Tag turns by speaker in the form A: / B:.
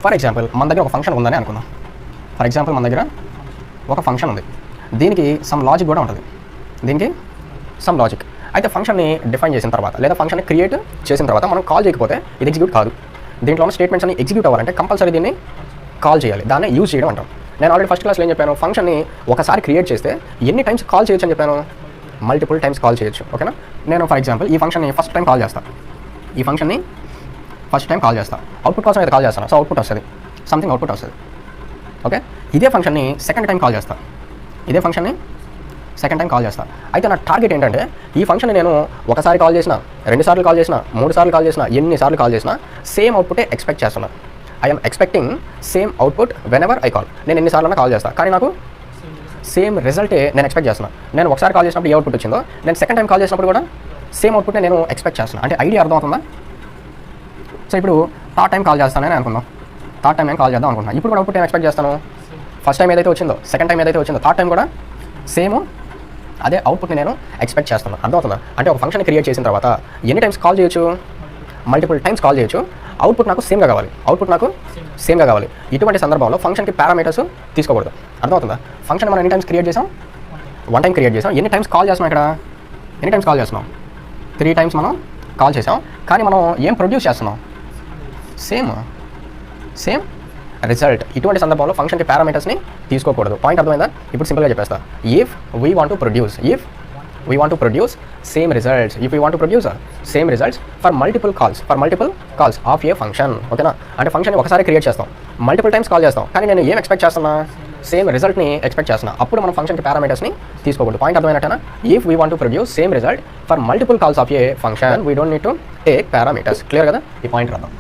A: For example మన దగ్గర ఒక ఫంక్షన్ ఉందని అనుకుందాం. ఫర్ ఎగ్జాంపుల్ మన దగ్గర ఒక ఫంక్షన్ ఉంది. దీనికి సమ్ లాజిక్ కూడా ఉంటుంది. దీనికి సమ్ లాజిక్ అయితే ఫంక్షన్ని డిఫైన్ చేసిన తర్వాత లేదా ఫంక్షన్ని క్రియేట్ చేసిన తర్వాత మనం కాల్ చేయకపోతే ఇది ఎగ్జిక్యూట్ కాదు. దీంట్లో ఉన్న స్టేట్మెంట్స్ అన్ని ఎగ్జిక్యూట్ అవ్వాలంటే కంపల్సరీ దీన్ని కాల్ చేయాలి. దాన్ని యూజ్ చేయడం అంటాం. నేను ఆల్రెడీ ఫస్ట్ క్లాస్లో ఏం చెప్పాను, ఫంక్షన్ని ఒకసారి క్రియేట్ చేస్తే ఎన్ని టైమ్స్ కాల్ చేయొచ్చు అని చెప్పాను, మల్టిపుల్ టైమ్స్ కాల్ చేయొచ్చు. ఓకేనా, నేను ఫర్ ఎగ్జాంపుల్ ఈ ఫంక్షన్ని ఫస్ట్ టైం కాల్ చేస్తాను. ఈ ఫంక్షన్ని ఫస్ట్ టైం కాల్ చేస్తాను, అవుట్పుట్ కోసం అయితే కాల్ చేస్తాను. సో అవుట్పుట్ వస్తుంది, సంథింగ్ అవుట్పుట్ వస్తుంది. ఓకే, ఇదే ఫంక్షన్ని సెకండ్ టైం కాల్ చేస్తాను. ఇదే ఫంక్షన్ని సెకండ్ టైం కాల్ చేస్తాను. అయితే నా టార్గెట్ ఏంటంటే ఈ ఫంక్షన్ని నేను ఒకసారి కాల్ చేసిన, 2 సార్లు కాల్ చేసిన, 3 సార్లు కాల్ చేసిన, ఎన్నిసార్లు కాల్ చేసినా సేమ్ అవుట్పుటే ఎక్స్పెక్ట్ చేస్తున్నాను. I'm expecting same output when ever I call. నేను ఎన్నిసార్లు కాల్ చేస్తాను కానీ నాకు సేమ్ రిజల్టే నేను ఎక్స్పెక్ట్ చేస్తున్నాను. నేను ఒకసారి కాల్ చేసినప్పుడు ఏ అవుట్పుట్ వచ్చిందో నేను సెకండ్ టైం కాల్ చేసినప్పుడు కూడా సేమ్ అవుట్పుట్నే నేను ఎక్స్పెక్ట్ చేస్తున్నాను. అంటే ఐడియా అర్థమవుతుందా? సో ఇప్పుడు థర్డ్ టైం కాల్ చేస్తానని అనుకుందాం. థర్డ్ టైం నేను కాల్ చేద్దాం అనుకుంటున్నాను. ఇప్పుడు కూడా అవుట్పుట్ నేను ఎక్స్పెక్ట్ చేస్తాను. ఫస్ట్ టైం ఏదైతే వచ్చిందో, సెకండ్ టైం ఏదైతే వచ్చిందో, థర్డ్ టైం కూడా సేమ్ అదే అవుట్పుట్ని నేను ఎక్స్పెక్ట్ చేస్తున్నాను. అర్థమవుతుందా? అంటే ఒక ఫంక్షన్ క్రియేట్ చేసిన తర్వాత ఎన్ని టైమ్స్ కాల్ చేయొచ్చు, మల్టిపుల్ టైమ్స్ కాల్ చేయొచ్చు. అవుట్పుట్ నాకు సేమ్గా కావాలి, అవుట్పుట్ నాకు సేమ్గా కావాలి. ఇటువంటి సందర్భంలో ఫంక్షన్కి పారామీటర్స్ తీసుకోకూడదు. అర్థమవుతుందా? ఫంక్షన్ మనం ఎన్ని టైమ్స్ క్రియేట్ చేసాం, 1 టైం క్రియేట్ చేసాం. ఎన్ని టైమ్స్ కాల్ చేస్తున్నాం, ఇక్కడ ఎన్ని టైమ్స్ కాల్ చేస్తున్నాం, 3 టైమ్స్ మనం కాల్ చేసాం. కానీ మనం ఏం ప్రొడ్యూస్ చేస్తున్నాం, సేమ్ రిజల్ట్. ఇటువంటి సందర్భంలో ఫంక్షన్కి పారామీటర్స్ని తీసుకోకూడదు. పాయింట్ అర్థమైందా? ఇప్పుడు సింపుల్గా చెప్పేస్తా. If we want to produce same results, if we want to produce same results for multiple calls of a function. ఓకేనా, అంటే ఫంక్షన్ ఒకసారి క్రియేట్ చేస్తాం, మల్టిపుల్ టైమ్స్ కాల్ చేస్తాం. కానీ నేను ఏం ఎక్స్పెక్ట్ చేస్తున్నా, సేమ్ రిజల్ట్ని ఎక్స్పెక్ట్ చేస్తున్నా. అప్పుడు మనం ఫంక్షన్కి పారామీటర్స్ని తీసుకోకూడదు. పాయింట్ అర్థమైనట్టేనా? If we want to produce same result for multiple calls of a function we don't need to take parameters. Clear కదా? ఈ పాయింట్ రాద్దాం.